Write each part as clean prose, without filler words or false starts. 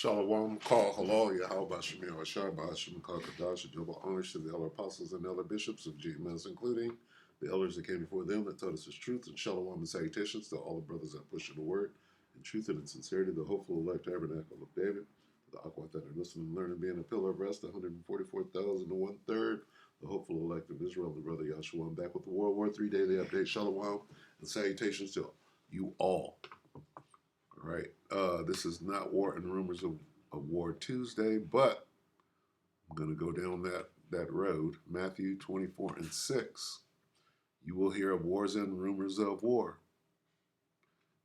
Shalom, call halal, Yahweh Shemir Ashar, Bahashim Kakadash, double honors to the elder apostles and elder bishops of GMS, including the elders that came before them that taught us his truth, and shalom and salutations to all the brothers that push in the word in truth and in sincerity, the hopeful elect tabernacle of David, the Aquat that are listening and learning, being a pillar of rest, 144,000 to 1/3, the hopeful elect of Israel, the brother Yahshua. I'm back with the WW3 Daily Update, shalom and salutations to you all. All right, this is not War and Rumors of War Tuesday, but I'm going to go down that road. Matthew 24:6. You will hear of wars and rumors of war,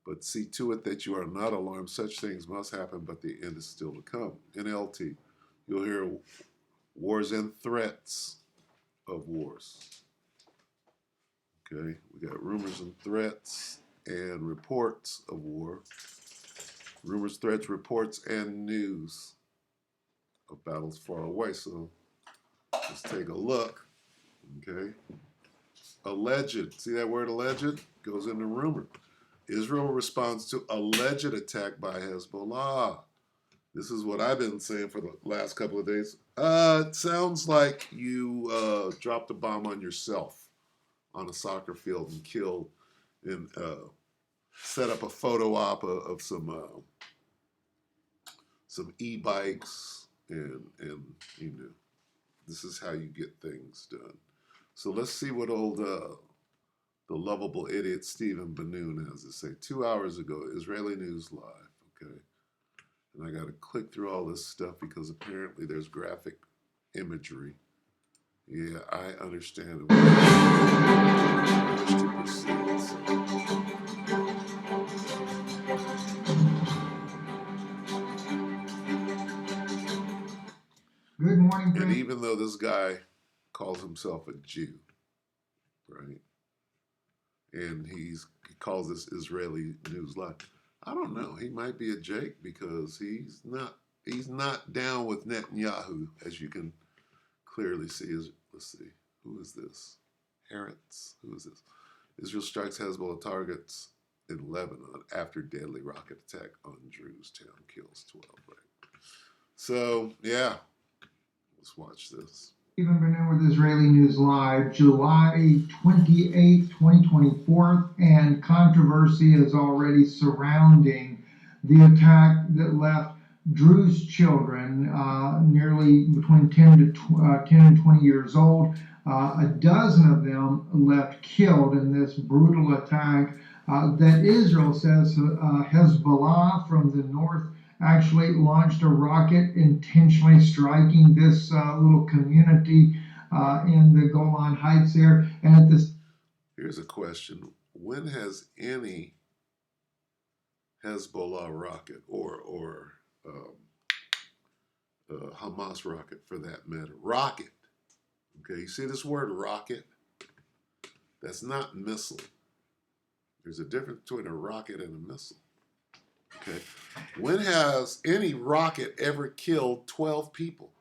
but see to it that you are not alarmed. Such things must happen, but the end is still to come. NLT, you'll hear wars and threats of wars. Okay, we got rumors and threats and reports of war. Rumors, threats, reports, and news of battles far away. So let's take a look. Okay. Alleged. See that word alleged? Goes into rumor. Israel responds to alleged attack by Hezbollah. This is what I've been saying for the last couple of days. It sounds like you dropped a bomb on yourself on a soccer field and killed and set up a photo op of some e-bikes and you know, this is how you get things done. So let's see what old the lovable idiot Stephen Banoon has to say. 2 hours ago, Israeli News Live. Okay, and I got to click through all this stuff because apparently there's graphic imagery. Yeah, I understand. I wish to proceed. So. Good morning, and even though this guy calls himself a Jew, right? And he calls this Israeli News Live. I don't know. He might be a Jake because he's not down with Netanyahu, as you can clearly see. Let's see. Who is this? Harrods. Who is this? Israel strikes Hezbollah targets in Lebanon after deadly rocket attack on Druze town kills 12. Right. So, yeah. Let's watch this. Stephen Banoon with Israeli News Live, July 28, 2024, and controversy is already surrounding the attack that left Druze children, nearly between 10 and 20 years old. A dozen of them left killed in this brutal attack that Israel says Hezbollah from the north actually launched a rocket intentionally striking this little community in the Golan Heights there. And at this, here's a question: when has any Hezbollah rocket or Hamas rocket, for that matter, rocket? Okay, you see this word rocket? That's not missile. There's a difference between a rocket and a missile. Okay. When has any rocket ever killed 12 people?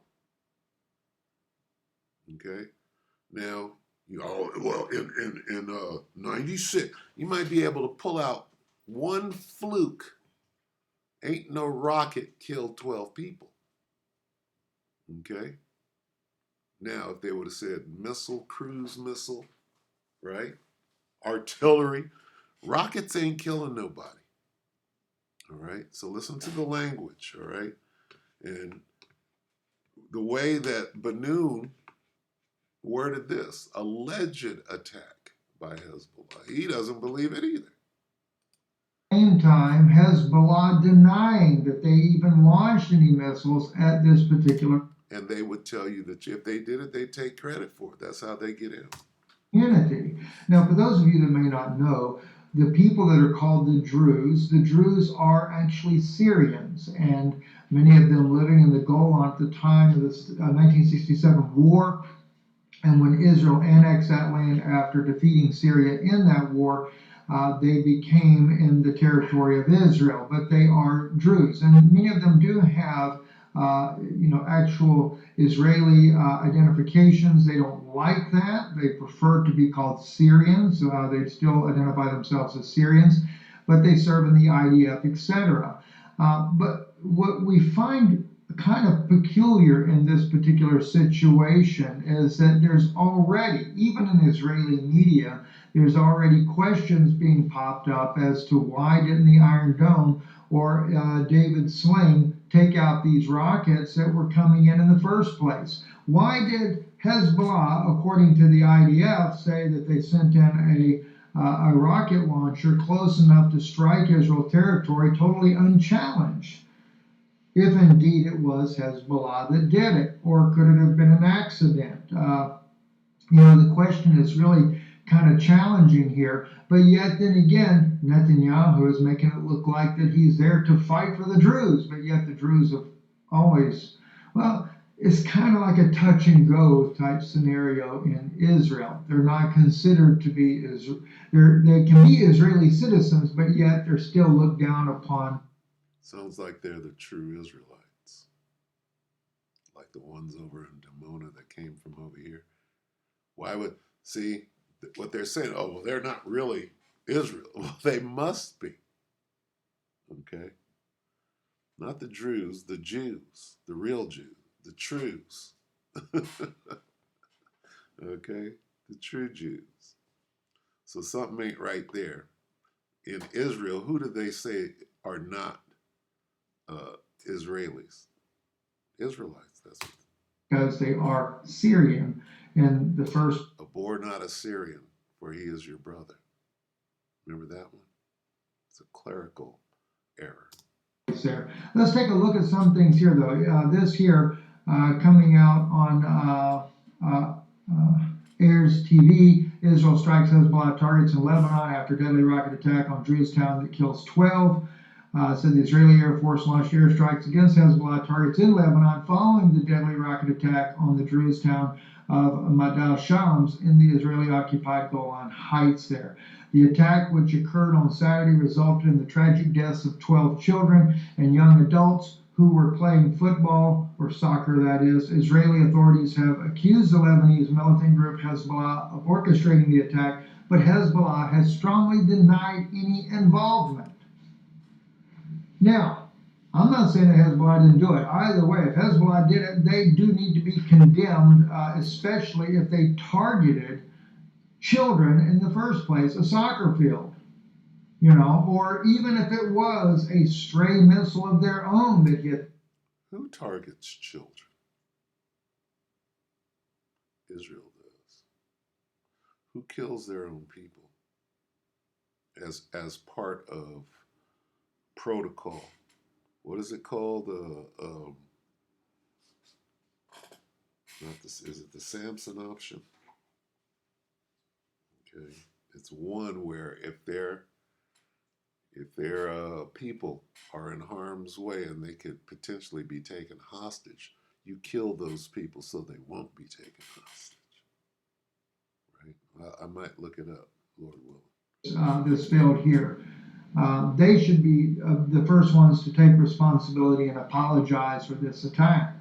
Okay. Now, in 96, you might be able to pull out one fluke. Ain't no rocket killed 12 people. Okay. Now, if they would have said missile, cruise missile, right? Artillery, rockets ain't killing nobody. All right, so listen to the language, all right? And the way that Banoon worded this, alleged attack by Hezbollah, he doesn't believe it either. Same time, Hezbollah denying that they even launched any missiles at this particular. And they would tell you that if they did it, they'd take credit for it. That's how they get in. Community. Now, for those of you that may not know, the people that are called the Druze are actually Syrians, and many of them living in the Golan at the time of the 1967 war. And when Israel annexed that land after defeating Syria in that war, they became in the territory of Israel, but they are Druze, and many of them do have actual Israeli identifications. They don't like that. They prefer to be called Syrians. They still identify themselves as Syrians, but they serve in the IDF, etc. But what we find kind of peculiar in this particular situation is that there's already, even in Israeli media, there's already questions being popped up as to why didn't the Iron Dome or David Sling take out these rockets that were coming in the first place? Why did Hezbollah, according to the IDF, say that they sent in a rocket launcher close enough to strike Israel territory totally unchallenged? If indeed it was Hezbollah that did it, or could it have been an accident? The question is really kind of challenging here, but yet then again, Netanyahu is making it look like that he's there to fight for the Druze, but yet the Druze have always, well, it's kind of like a touch and go type scenario in Israel. They're not considered to be, they can be Israeli citizens, but yet they're still looked down upon. Sounds like they're the true Israelites, like the ones over in Dimona that came from over here. Why would, see, what they're saying, oh, well, they're not really Israel. Well, they must be. Okay? Not the Druze, the Jews, the real Jews, the trues. Okay? The true Jews. So something ain't right there. In Israel, who do they say are not Israelis? Israelites, that's what. Because they are Syrian. And the first. Abhor not a Syrian, for he is your brother. Remember that one? It's a clerical error. There. Let's take a look at some things here, though. This here coming out on Airs TV. Israel strikes Hezbollah targets in Lebanon after deadly rocket attack on Druze town that kills 12. Said the Israeli Air Force launched airstrikes against Hezbollah targets in Lebanon following the deadly rocket attack on the Druze town of Madal Shams in the Israeli-occupied Golan Heights there. The attack, which occurred on Saturday, resulted in the tragic deaths of 12 children and young adults who were playing football, or soccer that is. Israeli authorities have accused the Lebanese militant group Hezbollah of orchestrating the attack, but Hezbollah has strongly denied any involvement. Now, I'm not saying that Hezbollah didn't do it. Either way, if Hezbollah did it, they do need to be condemned, especially if they targeted children in the first place, a soccer field, or even if it was a stray missile of their own that hit. Who targets children? Israel does. Who kills their own people as part of protocol? What is it called? Is it the Samson option? Okay, it's one where if their people are in harm's way and they could potentially be taken hostage, you kill those people so they won't be taken hostage. Right? I might look it up, Lord willing. This field here. They should be the first ones to take responsibility and apologize for this attack.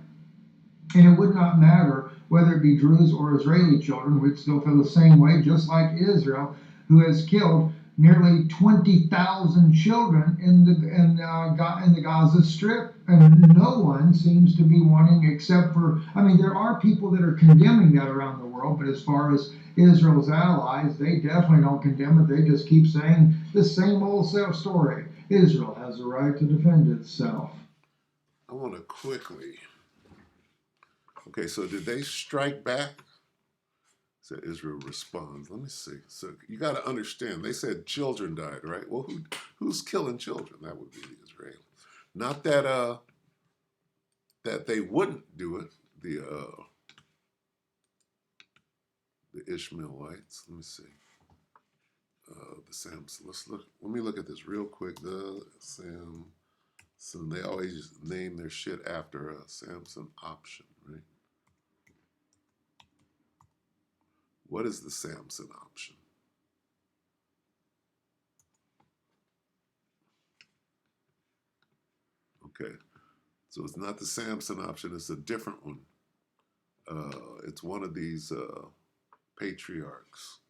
And it would not matter whether it be Druze or Israeli children, we'd still feel the same way, just like Israel, who has killed nearly 20,000 children in the Gaza Strip, and no one seems to be wanting, except for, there are people that are condemning that around the world, but as far as Israel's allies, they definitely don't condemn it. They just keep saying the same old story. Israel has the right to defend itself. I want to quickly. Okay, so did they strike back? So Israel responds. Let me see. So you got to understand. They said children died, right? Well, who's killing children? That would be the Israelis. Not that that they wouldn't do it. The Ishmaelites. Let me see. The Samson. Let me look at this real quick. The Samson. They always name their shit after a Samson option, right? What is the Samson option? Okay, so it's not the Samson option, it's a different one. It's one of these patriarchs.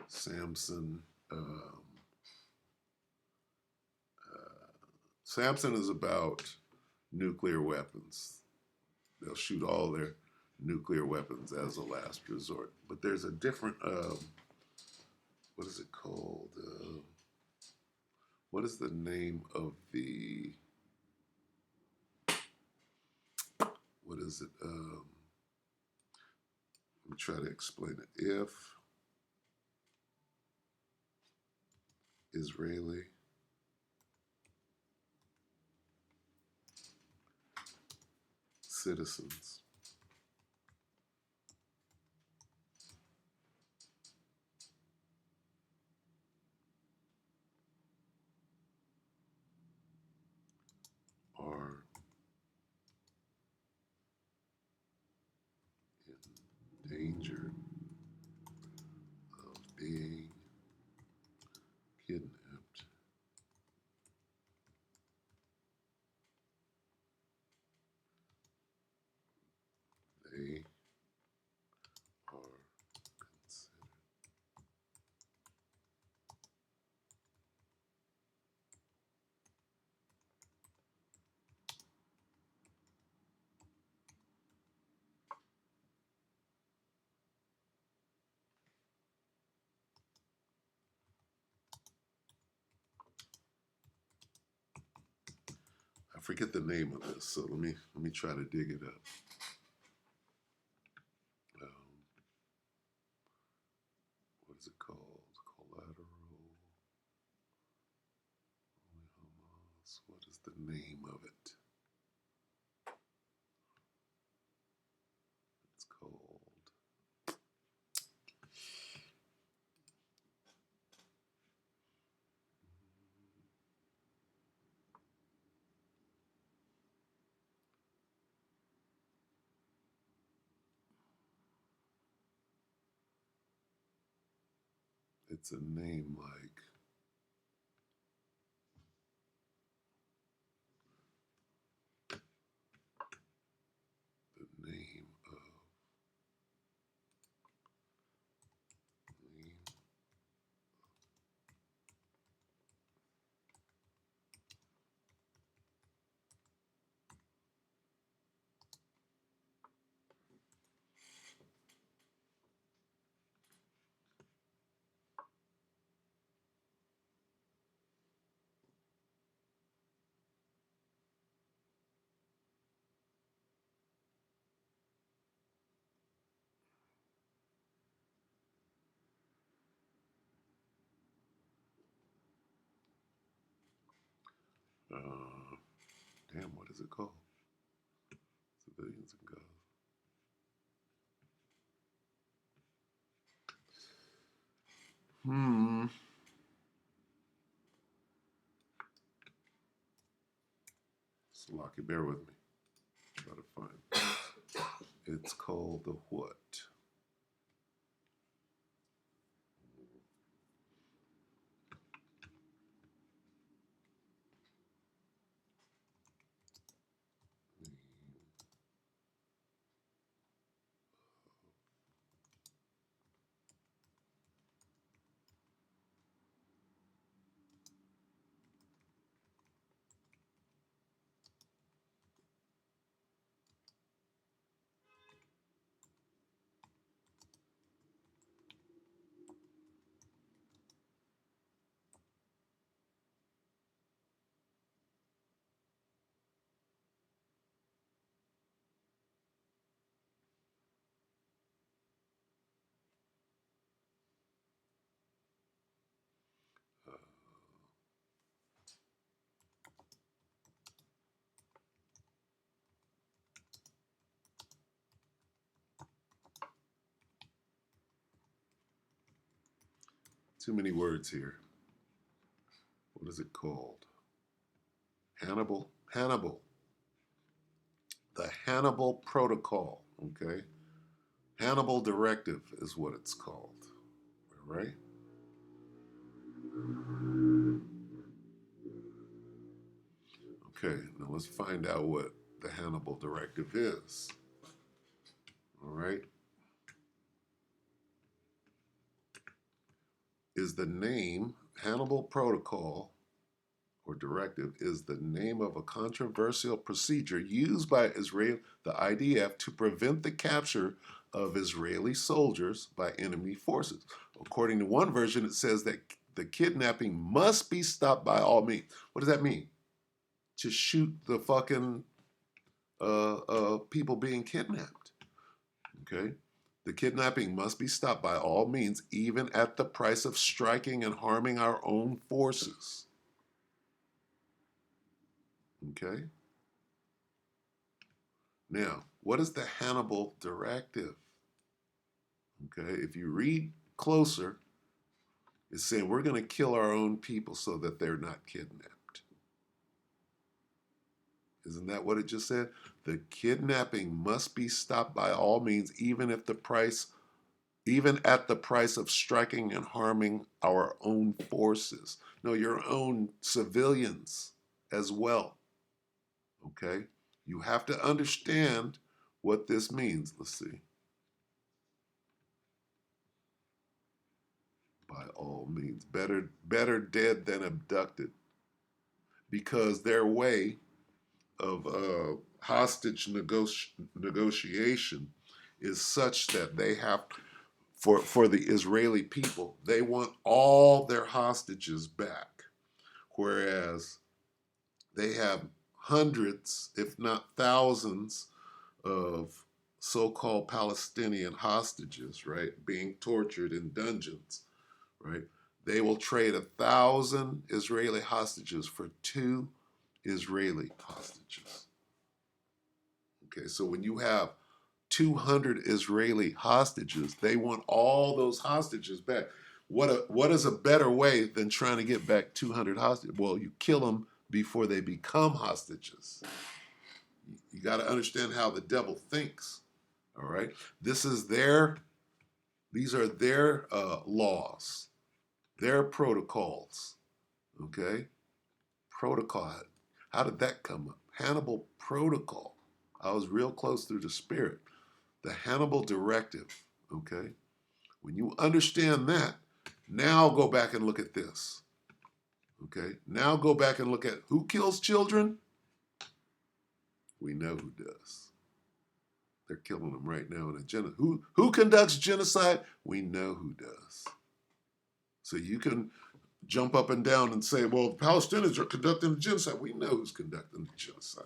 Samson. Samson is about nuclear weapons. They'll shoot all their nuclear weapons as a last resort. But there's a different, what is it called? What is the name of the, what is it? Let me try to explain it. If Israeli citizens are in danger of being kidnapped, they are considered. I forget the name of this, so let me try to dig it up. What is it called? Collateral. What is the name of it? It's called. It's a name like the name name. Uh, Damn, what is it called? Civilians in Gaza. Hmm. Slocky, bear with me. Try to find it. It's called the what? Uh, Too many words here. What is it called? Hannibal. Hannibal. The Hannibal Protocol. Okay. Hannibal Directive is what it's called. All right. Okay. Now let's find out what the Hannibal Directive is. All right. Is the name Hannibal Protocol or directive is the name of a controversial procedure used by Israel, the IDF, to prevent the capture of Israeli soldiers by enemy forces. According to one version, it says that the kidnapping must be stopped by all means. What does that mean? To shoot the fucking people being kidnapped. Okay? The kidnapping must be stopped by all means, even at the price of striking and harming our own forces. Okay? Now, what is the Hannibal Directive? Okay, if you read closer, it's saying we're going to kill our own people so that they're not kidnapped. Isn't that what it just said? The kidnapping must be stopped by all means, even at the price of striking and harming our own forces. No, your own civilians as well. Okay? You have to understand what this means. Let's see. By all means. Better dead than abducted. Because their way of hostage negotiation is such that they have, for the Israeli people, they want all their hostages back. Whereas they have hundreds, if not thousands, of so-called Palestinian hostages, right, being tortured in dungeons, right? They will trade 1,000 Israeli hostages for 2 Israeli hostages. Okay, so when you have 200 Israeli hostages, they want all those hostages back. What is a better way than trying to get back 200 hostages? Well, you kill them before they become hostages. You got to understand how the devil thinks. All right, these are their laws, their protocols. Okay, protocol. How did that come up? Hannibal Protocol. I was real close through the spirit. The Hannibal Directive. Okay, when you understand that, now go back and look at this. Okay, now go back and look at who kills children. We know who does. They're killing them right now in a genocide. Who conducts genocide? We know who does. So you can jump up and down and say, well, the Palestinians are conducting the genocide. We know who's conducting the genocide.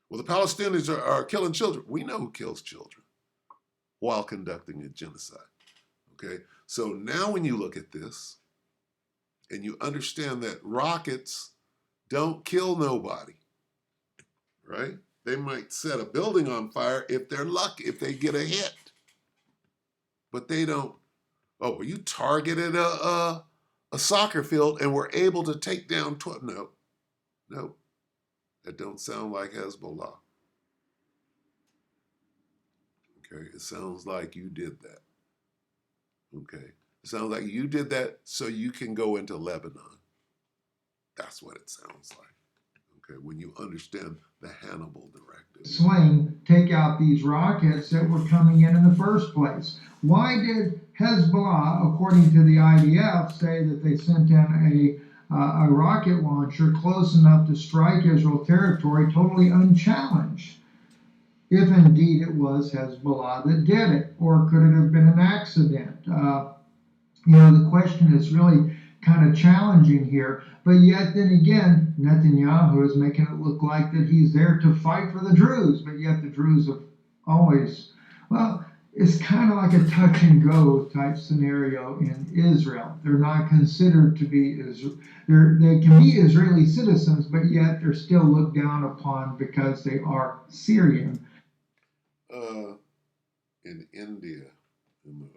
Well, the Palestinians are killing children. We know who kills children while conducting a genocide. Okay? So now when you look at this and you understand that rockets don't kill nobody, right? They might set a building on fire if they're lucky, if they get a hit. But they don't. Oh, well, you targeted a soccer field and were able to take down 12. No, that don't sound like Hezbollah. Okay, it sounds like you did that. Okay, it sounds like you did that so you can go into Lebanon. That's what it sounds like. Okay, when you understand the Hannibal Directive. Sling take out these rockets that were coming in the first place. Why did Hezbollah, according to the IDF, say that they sent in a rocket launcher close enough to strike Israel territory totally unchallenged? If indeed it was Hezbollah that did it, or could it have been an accident? The question is really kind of challenging here. But yet then again, Netanyahu is making it look like that he's there to fight for the Druze. But yet the Druze have always, well, it's kind of like a touch and go type scenario in Israel. They're not considered to be, they can be Israeli citizens, but yet they're still looked down upon because they are Syrian. In India, in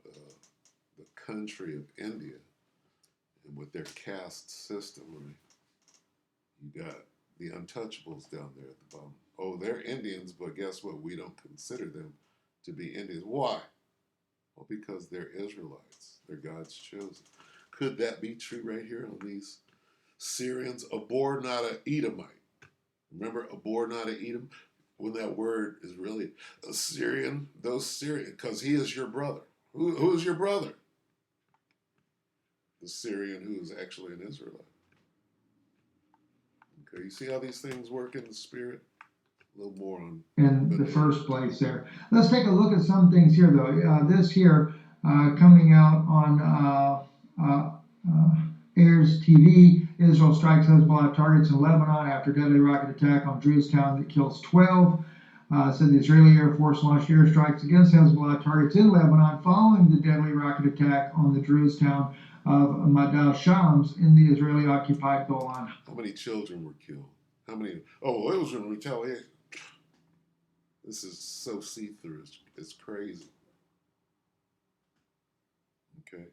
the country of India, and with their caste system, right? You got the untouchables down there at the bottom. Oh, they're Indians, but guess what? We don't consider them to be Indians. Why? Well, because they're Israelites. They're God's chosen. Could that be true right here on these Syrians? Abor not a Edomite. Remember, abor not a Edom? When that word is really a Syrian, those Syrian, because he is your brother. Who is your brother? The Syrian who is actually an Israelite. Okay, you see how these things work in the spirit? A little more on in the first place there. Let's take a look at some things here, though. This here coming out on Airs TV. Israel strikes Hezbollah targets in Lebanon after deadly rocket attack on Druze town that kills 12. Said the Israeli Air Force launched airstrikes against Hezbollah targets in Lebanon following the deadly rocket attack on the Druze town of Madal Shams in the Israeli-occupied Golan. how many children were killed? How many? Oh, it was in retaliation. This is so see-through. It's crazy. Okay.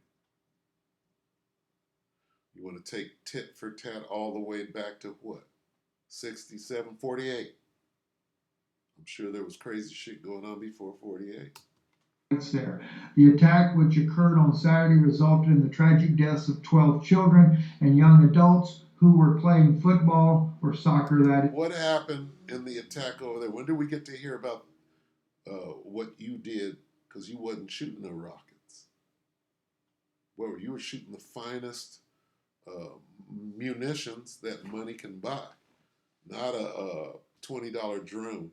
You want to take tit for tat all the way back to what? 67, 48. I'm sure there was crazy shit going on before 48. There. The attack, which occurred on Saturday, resulted in the tragic deaths of 12 children and young adults who were playing football or soccer. That is. What happened in the attack over there? When did we get to hear about what you did? Because you wasn't shooting no rockets. Well, you were shooting the finest munitions that money can buy, not a $20 drone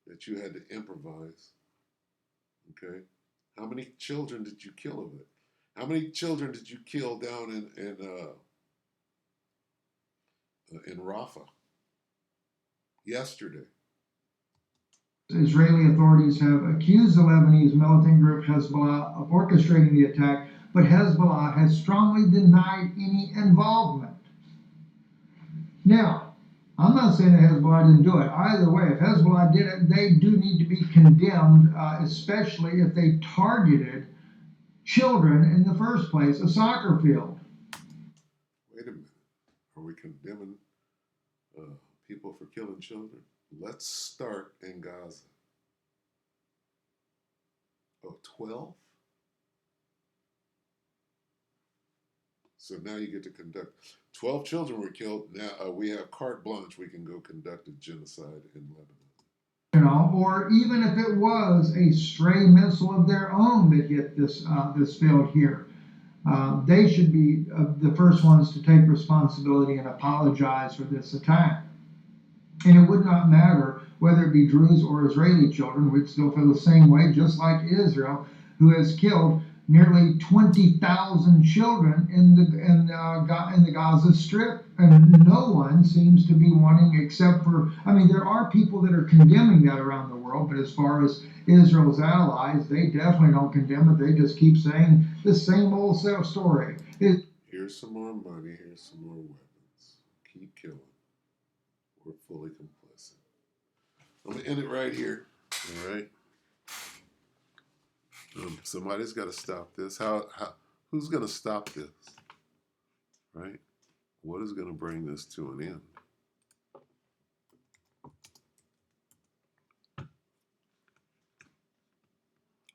that you had to improvise. Okay, how many children did you kill of it? How many children did you kill down in Rafah yesterday? Israeli authorities have accused the Lebanese militant group Hezbollah of orchestrating the attack, but Hezbollah has strongly denied any involvement. Now, I'm not saying that Hezbollah didn't do it. Either way, if Hezbollah did it, they do need to be condemned, especially if they targeted children in the first place, a soccer field. Wait a minute. Are we condemning people for killing children? Let's start in Gaza. Oh, 12? So now you get to conduct. 12 children were killed. Now we have carte blanche. We can go conduct a genocide in Lebanon. Or even if it was a stray missile of their own that hit this field here, they should be the first ones to take responsibility and apologize for this attack. And it would not matter whether it be Druze or Israeli children, we'd still feel the same way, just like Israel, who has killed nearly 20,000 children in the Gaza Strip, and no one seems to be wanting, except for, I mean, there are people that are condemning that around the world, but as far as Israel's allies, they definitely don't condemn it. They just keep saying the same old story. Here's some more money. Here's some more weapons. Keep killing. We're fully complicit. I'm gonna end it right here. All right. Somebody's got to stop this. Who's going to stop this? Right? What is going to bring this to an end?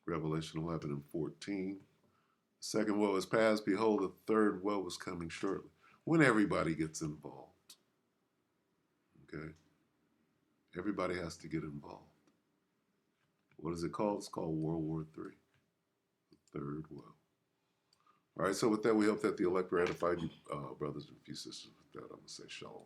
Revelation 11 and 14. The second woe is past. Behold, the third woe is coming shortly. When everybody gets involved. Okay? Everybody has to get involved. What is it called? It's called World War III. Third woe. All right, so with that, we hope that the elect ratified you, brothers and sisters. With that, I'm going to say shalom.